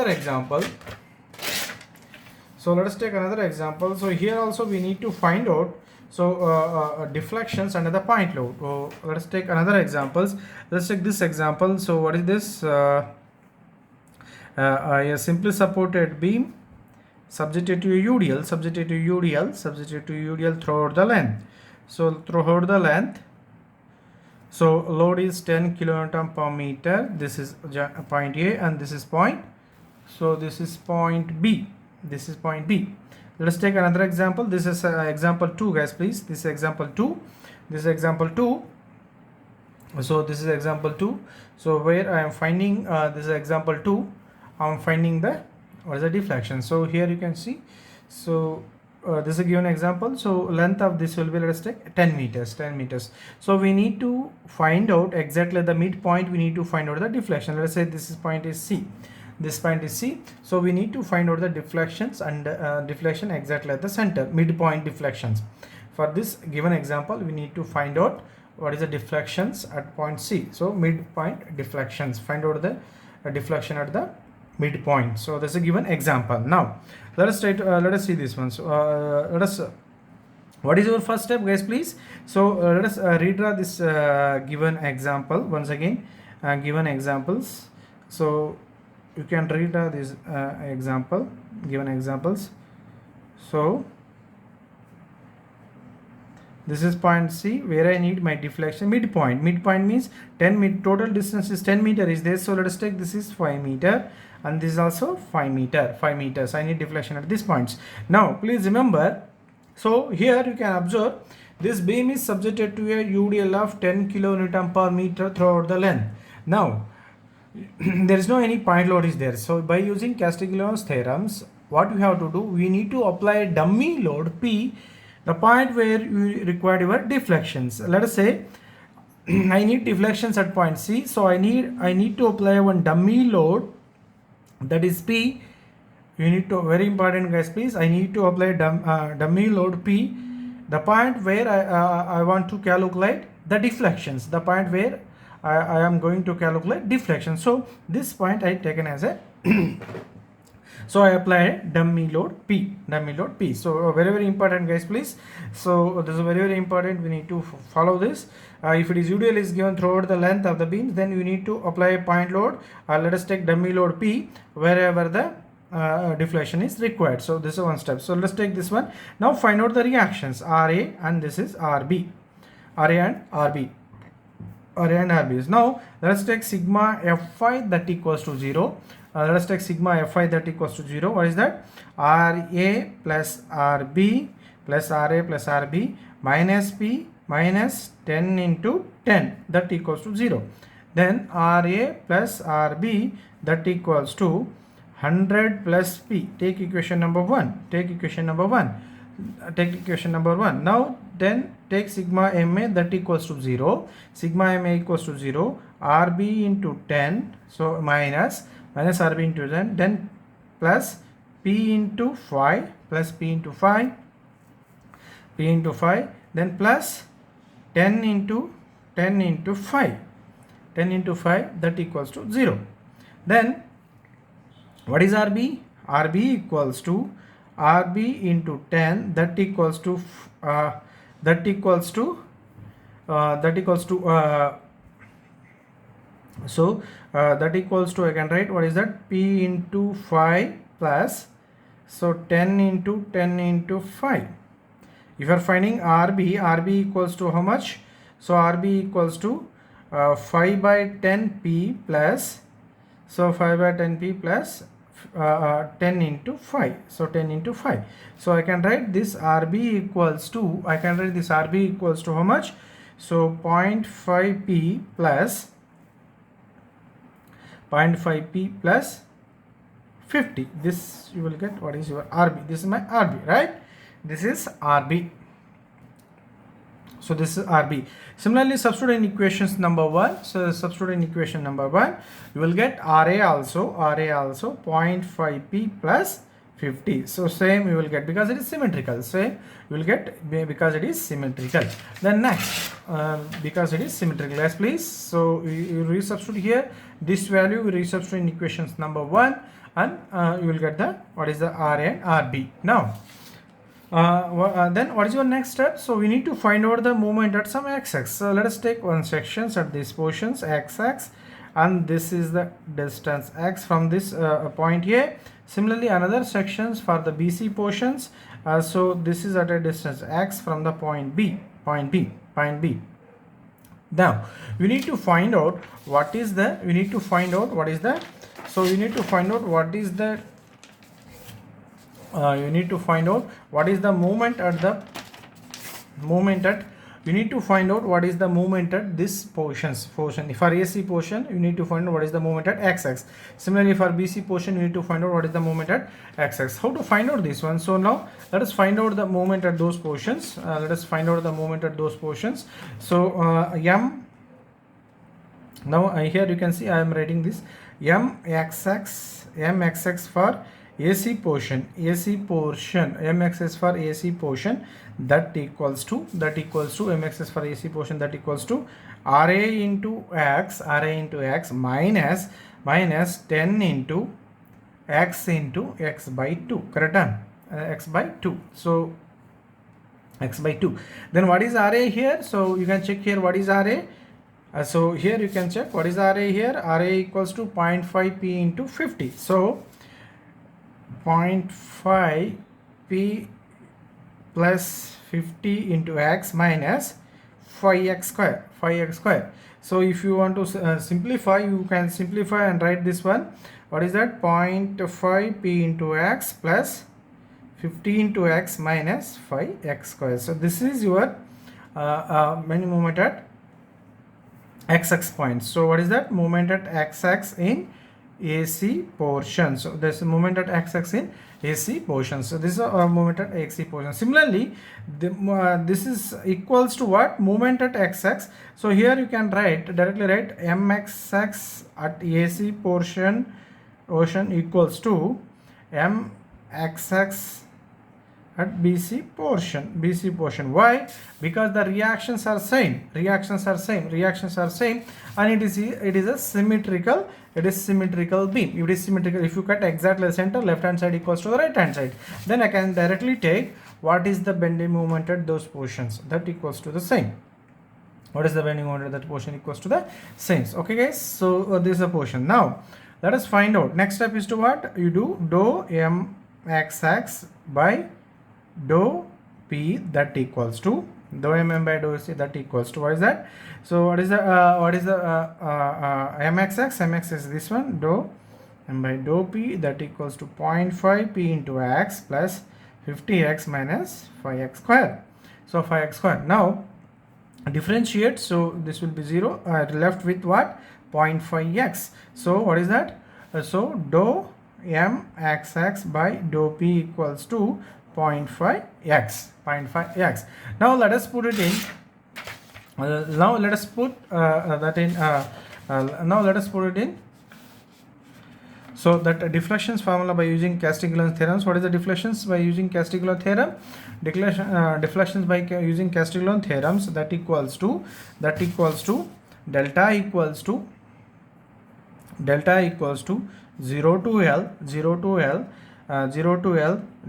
another example. So let us take another example. So here also we need to find out deflections under the point load. Let us take another examples. Let's take this example. So what is this? A simply supported beam subjected to a UDL, throughout the length. So throughout the length, so load is 10 kilonewton per meter. This is point A and this is point. So this is point B. This is point B. Let us take another example. This is example 2, guys, please. This is example 2. This is example 2. So this is example 2. So where I am finding this is example 2. I am finding the what is the deflection. So here you can see. So this is a given example. So length of this will be, let us take 10 meters. So we need to find out exactly the midpoint. We need to find out the deflection. Let us say this is point is C. This point is C. So we need to find out the deflections and deflection exactly at the center, midpoint deflections. For this given example, we need to find out what is the deflections at point C. So midpoint deflections. Find out the deflection at the midpoint. So this is a given example. Now let us try to, let us see this one. So let us what is your first step, guys, please? So let us redraw this given example once again. Given examples. So you can redraw this given examples. So this is point C where I need my deflection midpoint. Midpoint means 10 total distance is 10 meter is there. So let us take this is 5 meter and this is also 5 meters. I need deflection at these points. Now please remember, so here you can observe this beam is subjected to a UDL of 10 kilonewton per meter throughout the length. Now there is no any point load is there. So by using Castigliano's theorems, what we have to do, we need to apply a dummy load P, the point where you require your deflections. Let us say I need deflections at point C. So I need to apply one dummy load, that is P. You need to, very important, guys, please, I need to apply dummy load P, the point where I want to calculate the deflections, the point where I am going to calculate deflection. So this point I taken as a so I apply dummy load P. So very important, guys, please. So this is very important. We need to follow this. If it is UDL is given throughout the length of the beam, then you need to apply a point load. Let us take dummy load P wherever the deflection is required. So this is one step. So let's take this one. Now find out the reactions RA and this is RB. RA and RB. Now let us take sigma Fi that equals to 0. Let us take sigma Fi that equals to 0. What is that? RA plus RB plus RA plus RB minus P minus 10 into 10 that equals to 0. Then RA plus RB that equals to 100 plus P. Take equation number 1. Now then take sigma MA that equals to 0. Sigma MA equals to 0. RB into 10. So minus RB into 10. Then plus P into 5. Then plus 10 into 5. That equals to 0. Then what is RB? RB equals to RB into 10 that equals to that equals to I can write what is that, P into 5 plus, so 10 into 5. If you are finding RB equals to how much? So RB equals to 5 by 10 P plus, so 5 by 10 P plus 10 into 5. So 10 into 5. So I can write this RB equals to, how much? So 0.5 P plus 50. This you will get what is your RB. This is my RB, right? This is RB. So this is RB. Similarly, substitute in equations number 1. So substitute in equation number 1, you will get RA also 0.5 P plus 50. So same you will get because it is symmetrical. Same you will get because it is symmetrical. Then next, because it is symmetrical, yes please. So you resubstitute here this value, we resubstitute in equations number 1, and you will get the what is the RA and RB. Now then what is your next step? So we need to find out the moment at some x-axis. So let us take one sections at these portions x-axis, and this is the distance x from this point A. Similarly, another sections for the BC portions. So this is at a distance x from the point B. Now we need to find out what is the. So we need to find out what is the. You need to find out what is the moment at the you need to find out what is the moment at this portion. For AC portion, you need to find out what is the moment at x-axis. Similarly, for BC portion, you need to find out what is the moment at x-axis. How to find out this one? So now let us find out the moment at those portions. So m. Now here you can see I am writing this mxx for AC portion, mxx for AC portion, that equals to mxx for AC portion, that equals to RA into x minus 10 into x by 2, correct? X by 2. So x by 2. Then what is RA here? So you can check here what is RA. So here you can check what is RA here. RA equals to 0.5 P into 50. So 0.5 P plus 50 into x minus 5x square. So if you want to simplify, you can simplify and write this one. What is that? 0.5 P into x plus 50 into x minus 5x square. So this is your many moment at x-axis point. So what is that? Moment at x-axis in AC portion. So this is moment at x-axis in AC portion. So this is a moment at AC portion. Similarly, this is equals to what? Moment at x-axis. So here you can directly write mxx at AC portion equals to mxx at BC portion. Why? Because the reactions are same, and it is a symmetrical beam. If it is symmetrical, if you cut exactly the center, left hand side equals to the right hand side, then I can directly take what is the bending moment at those portions, that equals to the same. What is the bending moment at that portion equals to the same. Okay guys, so this is a portion. Now let us find out. Next step is to what? You do dou mxx by dou P, that equals to dou mm by dou C, that equals to what is that? So what is the mxx is this one, dou m by dou P, that equals to 0.5 P into x plus 50x minus 5x square. So 5x square. Now differentiate, so this will be 0, left with what? 0.5x. So what is that? So dou mxx by dou P equals to 0.5x. Now let us put it in. Now let us put it in. So that deflections formula by using Castigliano theorems. What is the deflections by using Castigliano theorem? Deflections by using Castigliano theorems, that equals to delta equals to 0 to L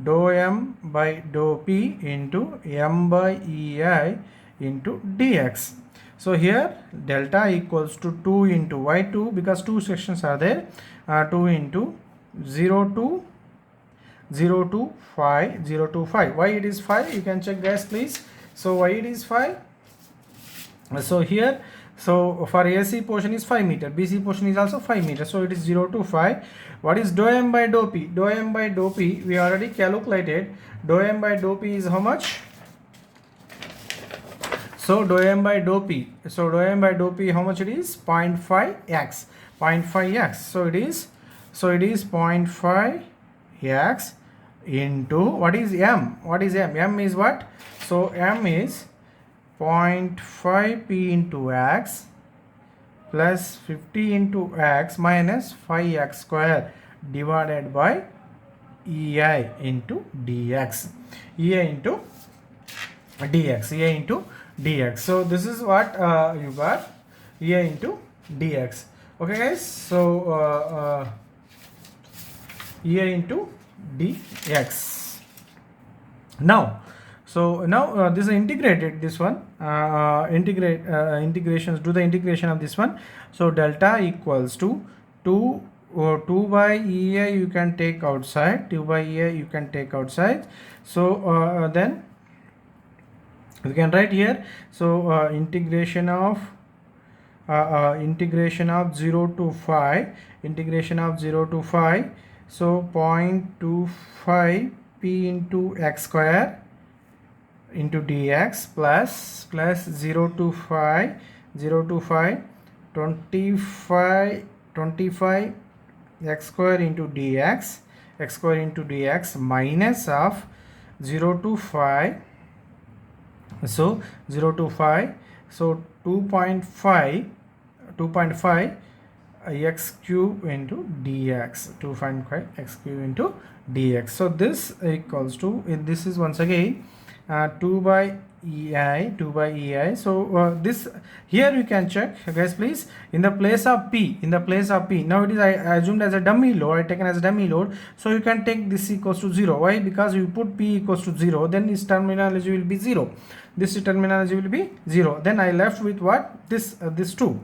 dou m by dou P into m by EI into dx. So here delta equals to 2 into why 2? Because two sections are there. 2 into 0 to 5. Why it is 5? You can check guys please. So why it is 5? So here, so for AC portion is 5 meter, BC portion is also 5 meter, so it is 0 to 5. What is dou m by dou P? Dou m by dou P we already calculated. Dou m by dou P is how much? So dou m by dou P, how much it is? 0.5x. So it is 0.5x into what is m? M is what? So m is 0.5 P into x plus 50 into x minus 5x square divided by EI into dx. EI into dx. So this is what you got, EI into dx. Okay guys, so EI into dx. Now, so now this is integrated, this one integrations, do the integration of this one. So delta equals to 2 by EI you can take outside, 2 by EI you can take outside. So then we can write here. So integration of 0 to 5, integration of 0 to 5, so 0.25 p into x square into dx plus 0 to 5 25 x square into dx minus of 0 to 5, so 0 to 5, so 2.5 x cube into dx, 2.5 x cube into dx. So this equals to, this is once again 2 by EI. So this here you can check, guys, please, in the place of P, now it is I assumed as a dummy load, I taken as a dummy load, so you can take this equals to 0. Why? Because you put P equals to 0, then this terminology will be 0, this terminology will be 0. Then I left with what? This 2.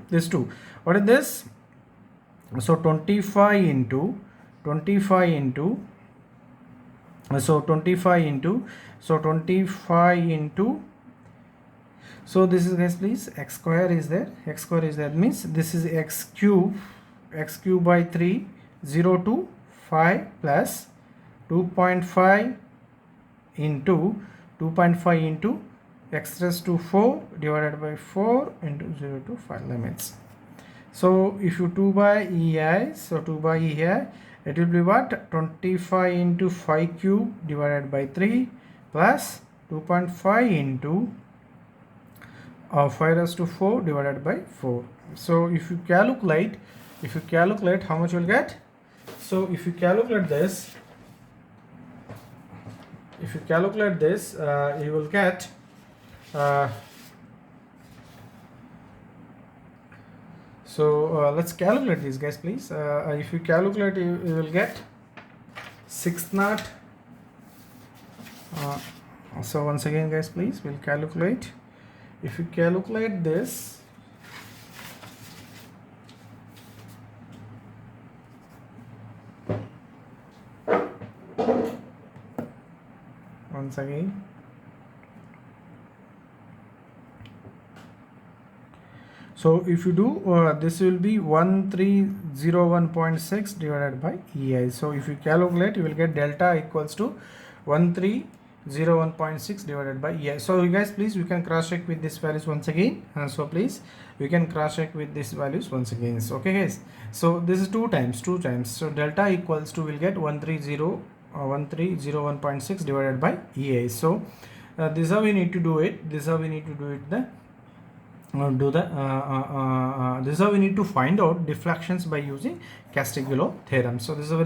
What is this? So 25 into so 25 into, so this is, guys, please, x square is there, means this is x cube by 3, 0 to 5 plus 2.5 into x raised to 4 divided by 4 into 0 to 5 limits. So if you 2 by EI, so 2 by EI, it will be what? 25 into 5 cube divided by 3 plus 2.5 into 5 raised to 4 divided by 4. So if you calculate, how much you will get? So if you calculate this, you will get let's calculate this, guys, please. If you calculate, you will get 6 naught. So once again, guys, please, we'll calculate. If you calculate this, once again, so if you do this will be 1301.6 divided by EI. So if you calculate, you will get delta equals to 1301.6 divided by EI. So you guys, please, you can cross check with these values once again. So please, you can cross check with these values once again. So, okay, guys, so this is 2 times. So delta equals to, will get 1301.6 divided by EI. So this is how we need to do it. This is how we need to find out deflections by using Castigliano theorem. So this is a very